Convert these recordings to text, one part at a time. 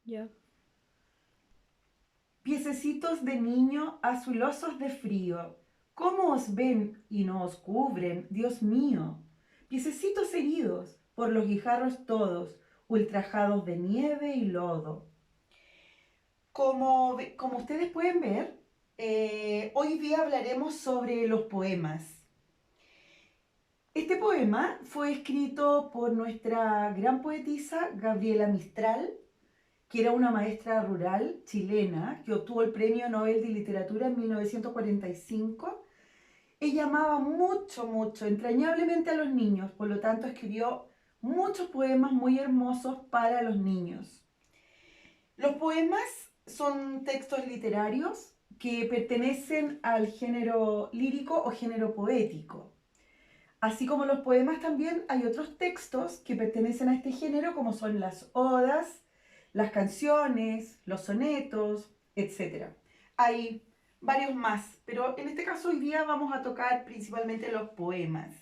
Ya. Piececitos de niño azulosos de frío, ¿cómo os ven y no os cubren, Dios mío? Piececitos heridos por los guijarros todos, ultrajados de nieve y lodo. Como ustedes pueden ver, hoy día hablaremos sobre los poemas. Este poema fue escrito por nuestra gran poetisa Gabriela Mistral, que era una maestra rural chilena que obtuvo el Premio Nobel de Literatura en 1945. Ella amaba mucho, mucho, entrañablemente a los niños, por lo tanto escribió muchos poemas muy hermosos para los niños. Los poemas son textos literarios que pertenecen al género lírico o género poético. Así como los poemas también hay otros textos que pertenecen a este género, como son las odas, las canciones, los sonetos, etc. Hay varios más, pero en este caso hoy día vamos a tocar principalmente los poemas.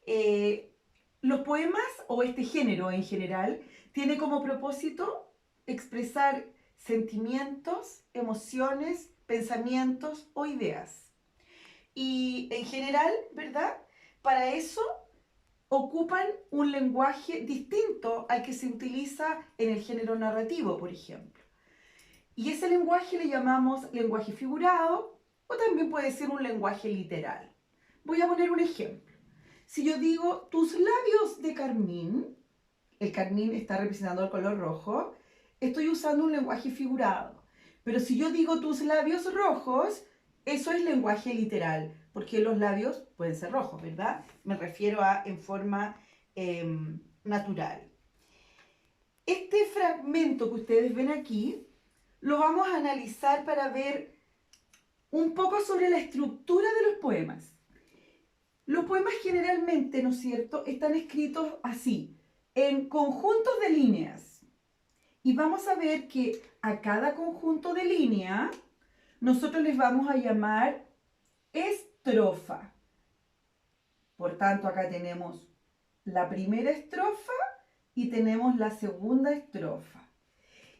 Eh, los poemas o este género en general tiene como propósito expresar sentimientos, emociones, pensamientos o ideas. Y en general, ¿verdad? Para eso ocupan un lenguaje distinto al que se utiliza en el género narrativo, por ejemplo. Y ese lenguaje le llamamos lenguaje figurado o también puede ser un lenguaje literal. Voy a poner un ejemplo. Si yo digo tus labios de carmín, el carmín está representando el color rojo, estoy usando un lenguaje figurado. Pero si yo digo tus labios rojos, eso es lenguaje literal, porque los labios pueden ser rojos, ¿verdad? Me refiero a en forma natural. Este fragmento que ustedes ven aquí, lo vamos a analizar para ver un poco sobre la estructura de los poemas. Los poemas generalmente, ¿no es cierto?, están escritos así, en conjuntos de líneas. Y vamos a ver que a cada conjunto de línea nosotros les vamos a llamar estrofa. Por tanto, acá tenemos la primera estrofa y tenemos la segunda estrofa.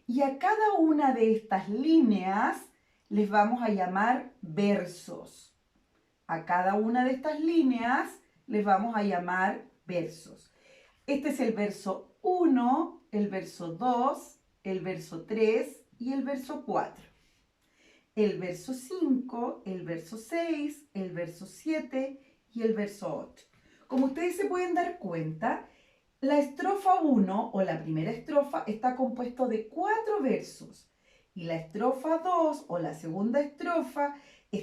Y a cada una de estas líneas les vamos a llamar versos. A cada una de estas líneas les vamos a llamar versos. Este es el verso 1, el verso 2, el verso 3 y el verso 4. El verso 5, el verso 6, el verso 7 y el verso 8. Como ustedes se pueden dar cuenta, la estrofa 1 o la primera estrofa está compuesto de 4 versos y la estrofa 2 o la segunda estrofa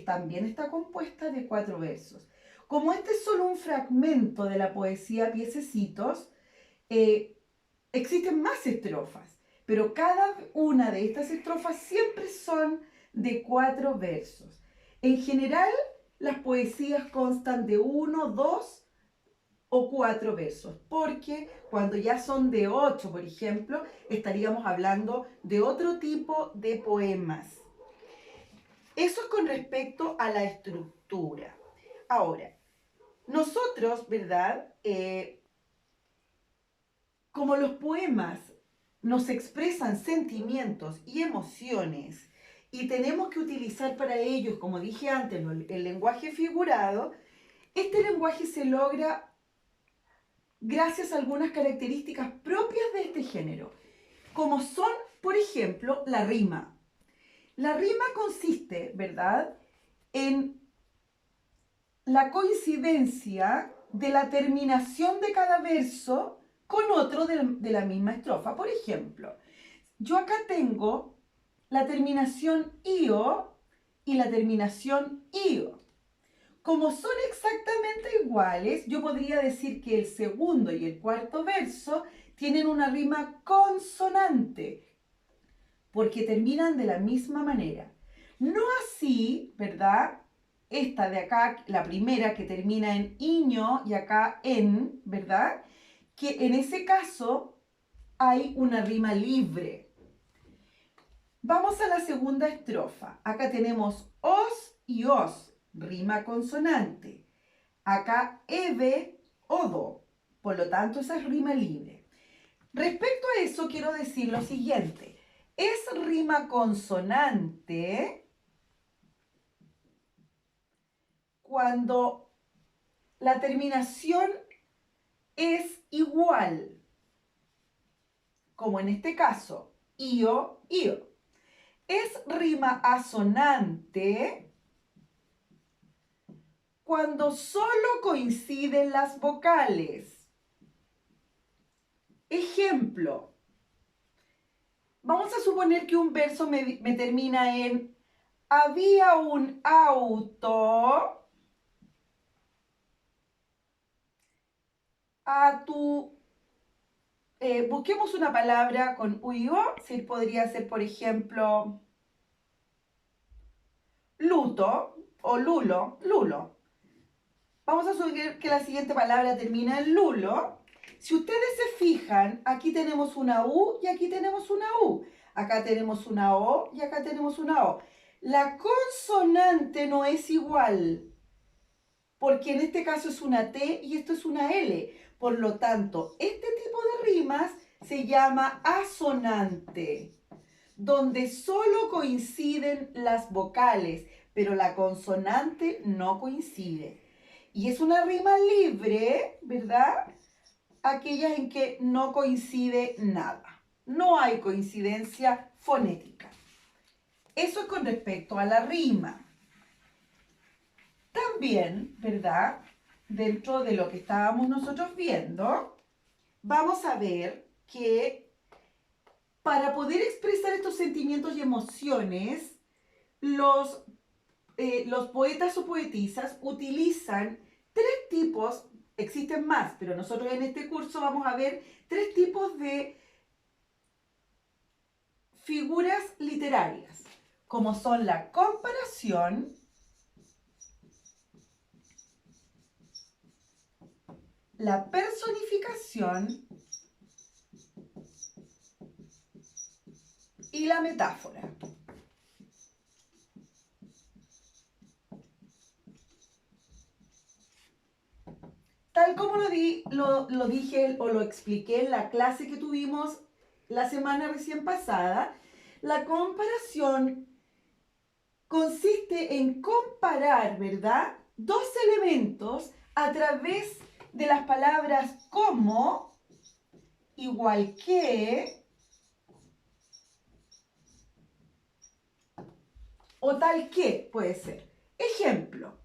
también está compuesta de 4 versos. Como este es solo un fragmento de la poesía Piececitos, existen más estrofas, pero cada una de estas estrofas siempre son de 4 versos. En general, las poesías constan de 1, 2 o 4 versos, porque cuando ya son de 8, por ejemplo, estaríamos hablando de otro tipo de poemas. Eso es con respecto a la estructura. Ahora, nosotros, ¿verdad? Como los poemas nos expresan sentimientos y emociones y tenemos que utilizar para ellos, como dije antes, el lenguaje figurado, este lenguaje se logra gracias a algunas características propias de este género, como son, por ejemplo, la rima. La rima consiste, ¿verdad?, en la coincidencia de la terminación de cada verso con otro de la misma estrofa. Por ejemplo, yo acá tengo la terminación io y la terminación io. Como son exactamente iguales, yo podría decir que el segundo y el cuarto verso tienen una rima consonante, porque terminan de la misma manera. No así, ¿verdad? Esta de acá, la primera que termina en iño y acá en, ¿verdad? Que en ese caso hay una rima libre. Vamos a la segunda estrofa. Acá tenemos os y os, rima consonante. Acá eve, odo. Por lo tanto, esa es rima libre. Respecto a eso, quiero decir lo siguiente. Es rima consonante cuando la terminación es igual, como en este caso, io, io. Es rima asonante cuando solo coinciden las vocales. Ejemplo, vamos a suponer que un verso me termina en había un auto a tu... busquemos una palabra con uigo, si podría ser, por ejemplo, luto o lulo, lulo. Vamos a suponer que la siguiente palabra termina en lulo. Si ustedes se fijan, aquí tenemos una U y aquí tenemos una U. Acá tenemos una O y acá tenemos una O. La consonante no es igual, porque en este caso es una T y esto es una L. Por lo tanto, este tipo de rimas se llama asonante, donde solo coinciden las vocales, pero la consonante no coincide. Y es una rima libre, ¿verdad? Aquellas en que no coincide nada. No hay coincidencia fonética. Eso es con respecto a la rima. También, ¿verdad? Dentro de lo que estábamos nosotros viendo, vamos a ver que para poder expresar estos sentimientos y emociones, los poetas o poetisas utilizan tres tipos, existen más, pero nosotros en este curso vamos a ver tres tipos de figuras literarias, como son la comparación, la personificación y la metáfora. Tal como lo dije o lo expliqué en la clase que tuvimos la semana recién pasada, la comparación consiste en comparar, ¿verdad?, dos elementos a través de las palabras como, igual que o tal que puede ser. Ejemplo,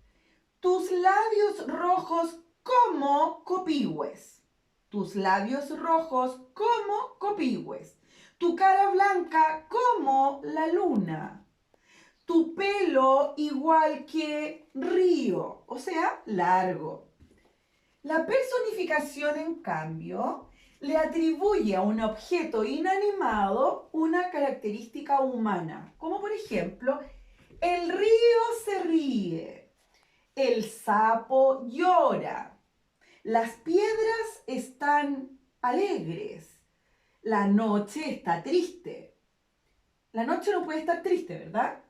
tus labios rojos como copigües. Tus labios rojos como copigües. Tu cara blanca como la luna. Tu pelo igual que río, o sea, largo. La personificación, en cambio, le atribuye a un objeto inanimado una característica humana, como por ejemplo, el río se ríe, el sapo llora, las piedras están alegres, la noche está triste. La noche no puede estar triste, ¿verdad?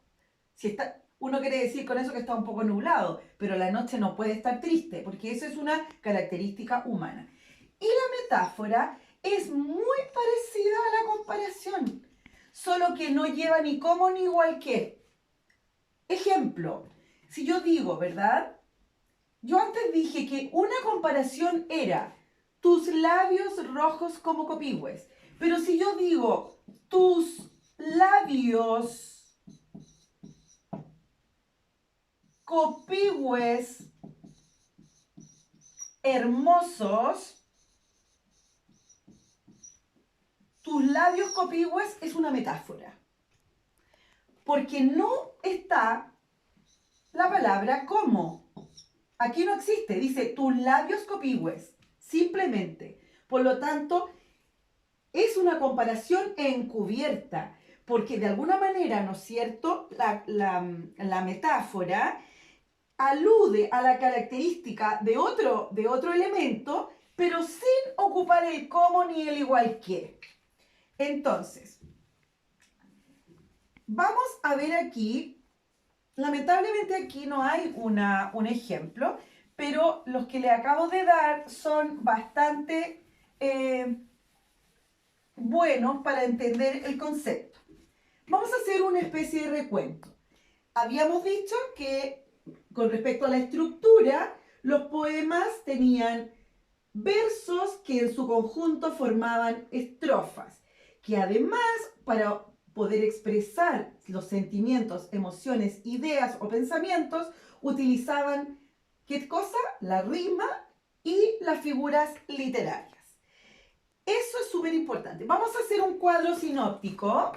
Si está, uno quiere decir con eso que está un poco nublado, pero la noche no puede estar triste, porque eso es una característica humana. Y la metáfora es muy parecida a la comparación, solo que no lleva ni cómo ni igual que. Ejemplo, si yo digo, ¿verdad? Yo antes dije que una comparación era tus labios rojos como copigües, pero si yo digo tus labios copigües hermosos, tus labios copigües es una metáfora, porque no está la palabra como. Aquí no existe, dice tus labios copigües, simplemente. Por lo tanto, es una comparación encubierta, porque de alguna manera, ¿no es cierto?, la metáfora alude a la característica de otro elemento, pero sin ocupar el como ni el igual que. Entonces, vamos a ver aquí, lamentablemente aquí no hay un ejemplo, pero los que le acabo de dar son bastante buenos para entender el concepto. vamos a hacer una especie de recuento. Habíamos dicho que con respecto a la estructura, los poemas tenían versos que en su conjunto formaban estrofas, que además para poder expresar los sentimientos, emociones, ideas o pensamientos, utilizaban, ¿qué cosa? La rima y las figuras literarias. Eso es súper importante. Vamos a hacer un cuadro sinóptico,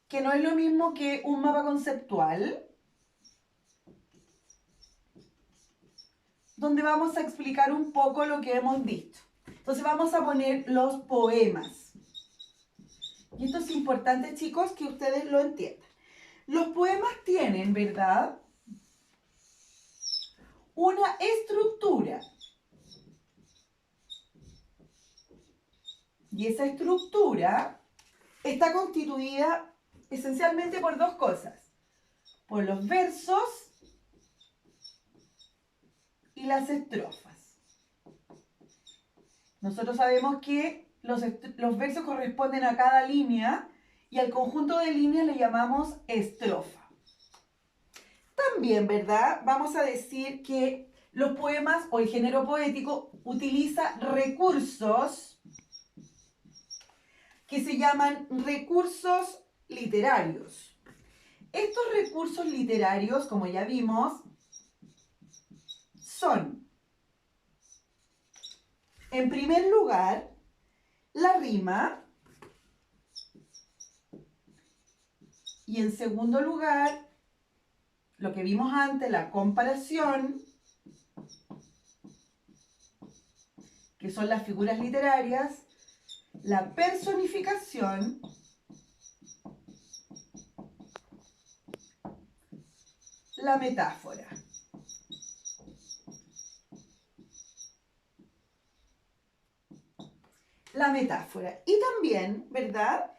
que no es lo mismo que un mapa conceptual, donde vamos a explicar un poco lo que hemos dicho. Entonces vamos a poner los poemas. Y esto es importante, chicos, que ustedes lo entiendan. Los poemas tienen, ¿verdad?, una estructura. Y esa estructura está constituida esencialmente por dos cosas. Por los versos y las estrofas. Nosotros sabemos que los versos corresponden a cada línea y al conjunto de líneas le llamamos estrofa. También, ¿verdad?, vamos a decir que los poemas o el género poético utiliza recursos que se llaman recursos literarios. Estos recursos literarios, como ya vimos, son, en primer lugar, la rima, y en segundo lugar, lo que vimos antes, la comparación, que son las figuras literarias, la personificación, la metáfora. La metáfora. Y también, ¿verdad?,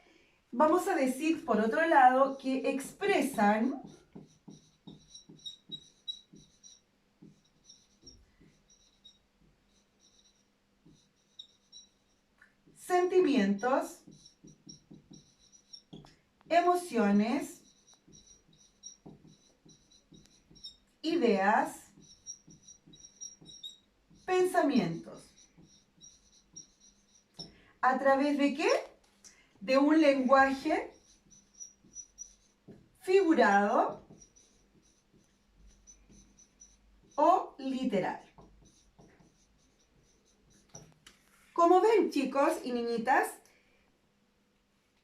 vamos a decir, por otro lado, que expresan sentimientos, emociones, ideas, pensamientos. ¿A través de qué? De un lenguaje figurado o literal. Como ven, chicos y niñitas,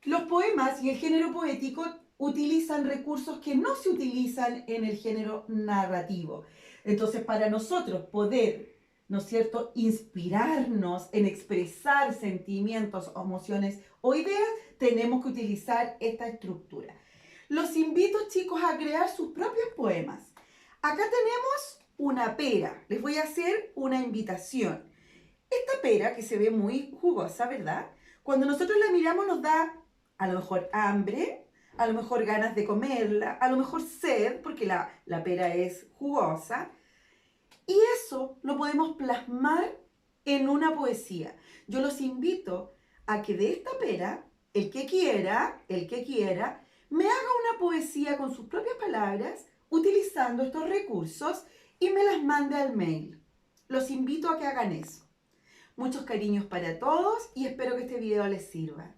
los poemas y el género poético utilizan recursos que no se utilizan en el género narrativo. Entonces, para nosotros poder, ¿no es cierto?, inspirarnos en expresar sentimientos, emociones o ideas, tenemos que utilizar esta estructura. Los invito, chicos, a crear sus propios poemas. Acá tenemos una pera. Les voy a hacer una invitación. Esta pera, que se ve muy jugosa, ¿verdad?, cuando nosotros la miramos nos da a lo mejor hambre, a lo mejor ganas de comerla, a lo mejor sed, porque la pera es jugosa. Y eso lo podemos plasmar en una poesía. Yo los invito a que de esta pera, el que quiera, me haga una poesía con sus propias palabras, utilizando estos recursos, y me las mande al mail. Los invito a que hagan eso. Muchos cariños para todos y espero que este video les sirva.